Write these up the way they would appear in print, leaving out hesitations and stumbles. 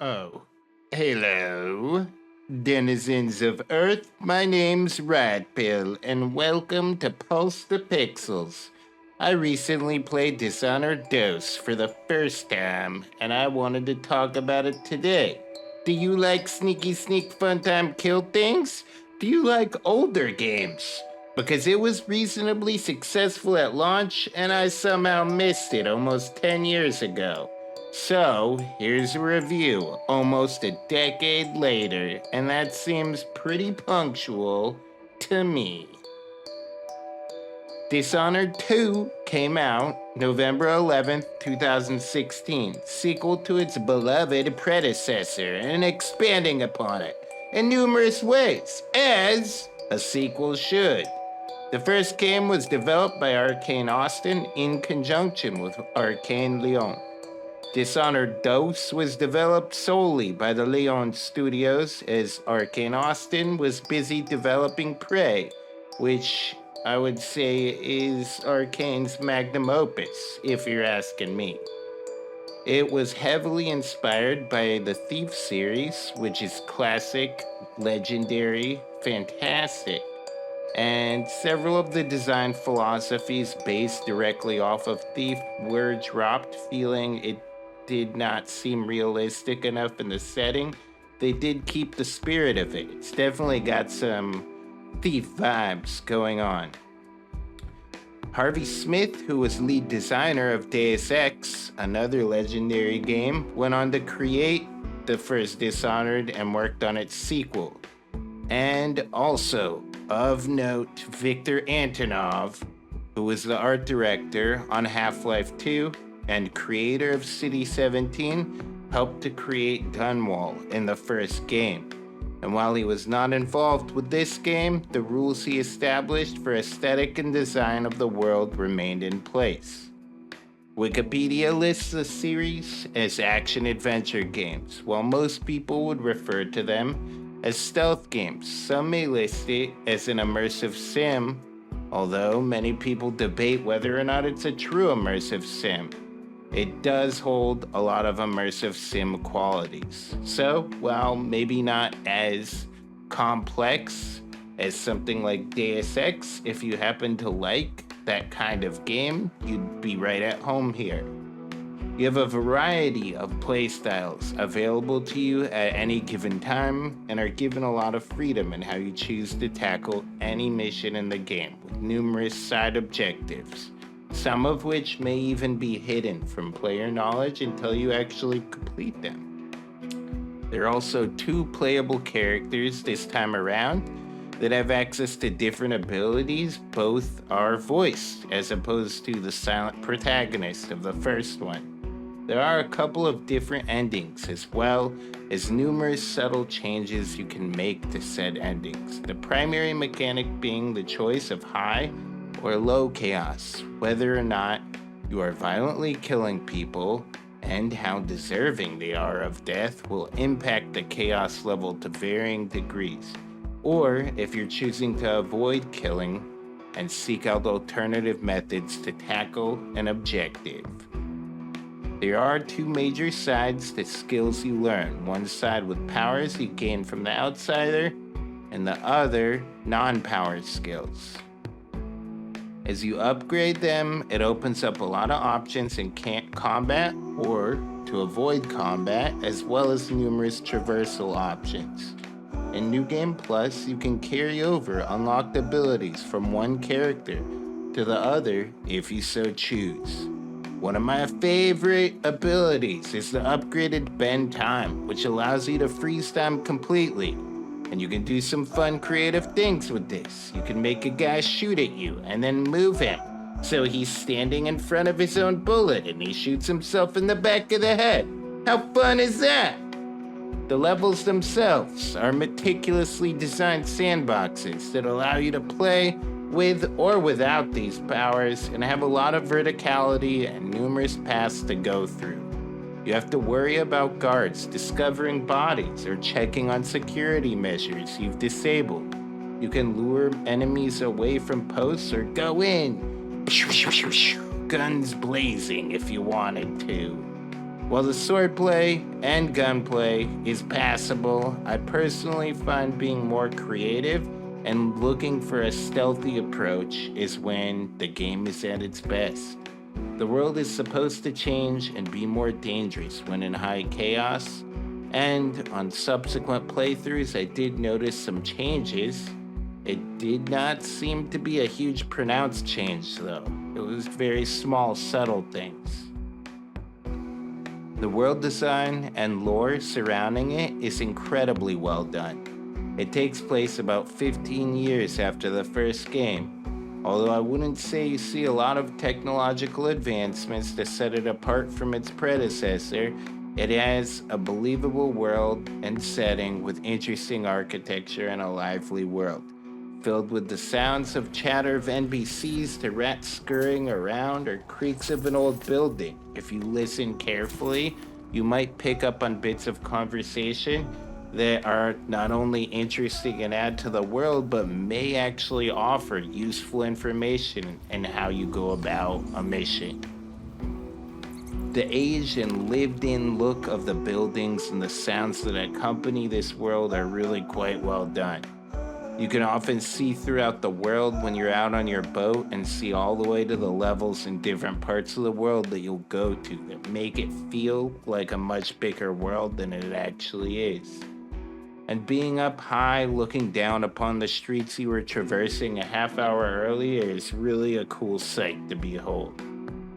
Oh, hello, denizens of Earth. My name's Radpill, and welcome to Pulse the Pixels. I recently played Dishonored Dose for the first time, and I wanted to talk about it today. Do you like sneaky sneak fun time kill things? Do you like older games? Because it was reasonably successful at launch, and I somehow missed it almost 10 years ago. So, here's a review almost a decade later, and that seems pretty punctual to me. Dishonored 2 came out November 11th, 2016, sequel to its beloved predecessor and expanding upon it in numerous ways, as a sequel should. The first game was developed by Arcane Austin in conjunction with Arcane Lyon. Dishonored Dose was developed solely by the Leon Studios, as Arcane Austin was busy developing Prey, which I would say is Arcane's magnum opus, if you're asking me. It was heavily inspired by the Thief series, which is classic, legendary, fantastic, and several of the design philosophies based directly off of Thief were dropped, feeling it did not seem realistic enough in the setting. They did keep the spirit of it. It's definitely got some Thief vibes going on. Harvey Smith, who was lead designer of Deus Ex, another legendary game, went on to create the first Dishonored and worked on its sequel. And also, of note, Viktor Antonov, who was the art director on Half-Life 2 and creator of City 17, helped to create Dunwall in the first game. And while he was not involved with this game, the rules he established for aesthetic and design of the world remained in place. Wikipedia lists the series as action-adventure games, while most people would refer to them as stealth games. Some may list it as an immersive sim, although many people debate whether or not it's a true immersive sim. It does hold a lot of immersive sim qualities. So, while maybe not as complex as something like Deus Ex, if you happen to like that kind of game, you'd be right at home here. You have a variety of playstyles available to you at any given time and are given a lot of freedom in how you choose to tackle any mission in the game, with numerous side objectives, some of which may even be hidden from player knowledge until you actually complete them. There are also 2 playable characters this time around that have access to different abilities. Both are voiced, as opposed to the silent protagonist of the first one. There are a couple of different endings, as well as numerous subtle changes you can make to said endings. The primary mechanic being the choice of high or low chaos, whether or not you are violently killing people, and how deserving they are of death will impact the chaos level to varying degrees, or if you're choosing to avoid killing and seek out alternative methods to tackle an objective. There are 2 major sides to skills you learn, one side with powers you gain from the outsider, and the other non-power skills. As you upgrade them, it opens up a lot of options in combat or to avoid combat, as well as numerous traversal options. In New Game Plus, you can carry over unlocked abilities from one character to the other if you so choose. One of my favorite abilities is the upgraded Bend Time, which allows you to freeze time completely. And you can do some fun creative things with this. You can make a guy shoot at you and then move him, so he's standing in front of his own bullet and he shoots himself in the back of the head. How fun is that? The levels themselves are meticulously designed sandboxes that allow you to play with or without these powers and have a lot of verticality and numerous paths to go through. You have to worry about guards discovering bodies or checking on security measures you've disabled. You can lure enemies away from posts or go in, guns blazing if you wanted to. While the swordplay and gunplay is passable, I personally find being more creative and looking for a stealthy approach is when the game is at its best. The world is supposed to change and be more dangerous when in high chaos, and on subsequent playthroughs, I did notice some changes. It did not seem to be a huge pronounced change, though. It was very small, subtle things. The world design and lore surrounding it is incredibly well done. It takes place about 15 years after the first game, although I wouldn't say you see a lot of technological advancements to set it apart from its predecessor. It has a believable world and setting with interesting architecture and a lively world, filled with the sounds of chatter of NPCs to rats scurrying around or creaks of an old building. If you listen carefully, you might pick up on bits of conversation that are not only interesting and add to the world, but may actually offer useful information in how you go about a mission. The aged and lived-in look of the buildings and the sounds that accompany this world are really quite well done. You can often see throughout the world when you're out on your boat and see all the way to the levels in different parts of the world that you'll go to that make it feel like a much bigger world than it actually is. And being up high looking down upon the streets you were traversing a half hour earlier is really a cool sight to behold.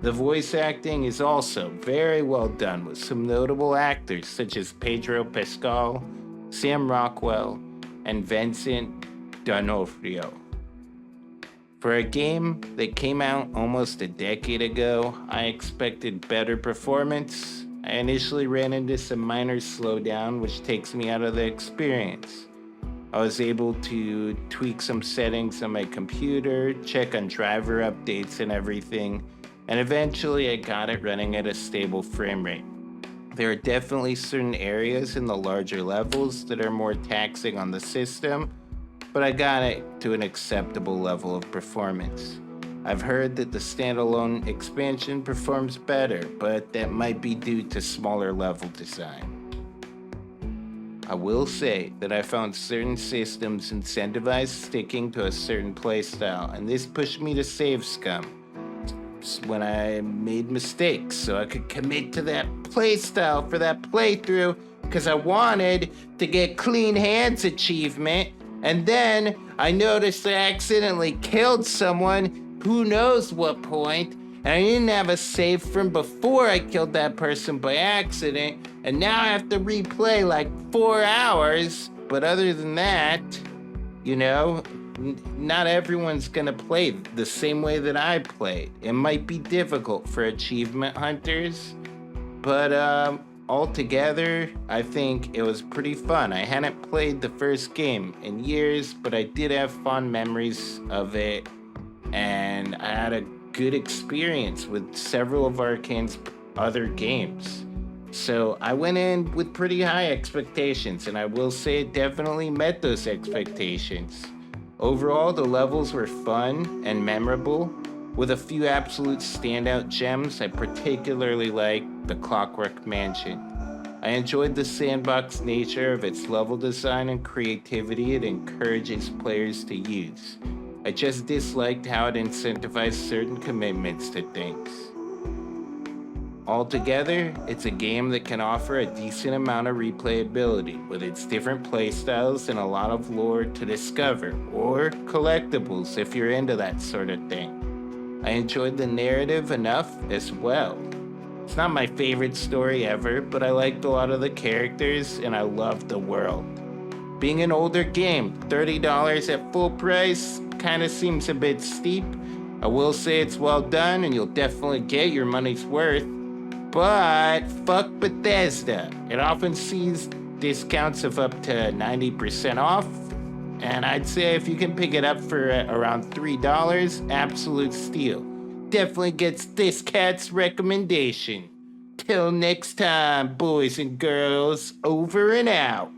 The voice acting is also very well done with some notable actors such as Pedro Pascal, Sam Rockwell, and Vincent D'Onofrio. For a game that came out almost a decade ago, I expected better performance. I initially ran into some minor slowdown, which takes me out of the experience. I was able to tweak some settings on my computer, check on driver updates and everything, and eventually I got it running at a stable frame rate. There are definitely certain areas in the larger levels that are more taxing on the system, but I got it to an acceptable level of performance. I've heard that the standalone expansion performs better, but that might be due to smaller level design. I will say that I found certain systems incentivize sticking to a certain playstyle, and this pushed me to save scum when I made mistakes so I could commit to that playstyle for that playthrough because I wanted to get clean hands achievement, and then I noticed I accidentally killed someone who knows what point, and I didn't have a save from before I killed that person by accident, and now I have to replay like 4 hours. But other than that, not everyone's gonna play the same way that I played. It might be difficult for achievement hunters, but altogether, I think it was pretty fun. I hadn't played the first game in years, but I did have fond memories of it, and I had a good experience with several of Arcane's other games. So I went in with pretty high expectations, and I will say it definitely met those expectations. Overall, the levels were fun and memorable, with a few absolute standout gems. I particularly liked the Clockwork Mansion. I enjoyed the sandbox nature of its level design and creativity it encourages players to use. I just disliked how it incentivized certain commitments to things. Altogether, it's a game that can offer a decent amount of replayability with its different playstyles and a lot of lore to discover, or collectibles if you're into that sort of thing. I enjoyed the narrative enough as well. It's not my favorite story ever, but I liked a lot of the characters and I loved the world. Being an older game, $30 at full price kinda seems a bit steep. I will say it's well done and you'll definitely get your money's worth. But fuck Bethesda. It often sees discounts of up to 90% off. And I'd say if you can pick it up for around $3, absolute steal. Definitely gets this cat's recommendation. Till next time, boys and girls, over and out.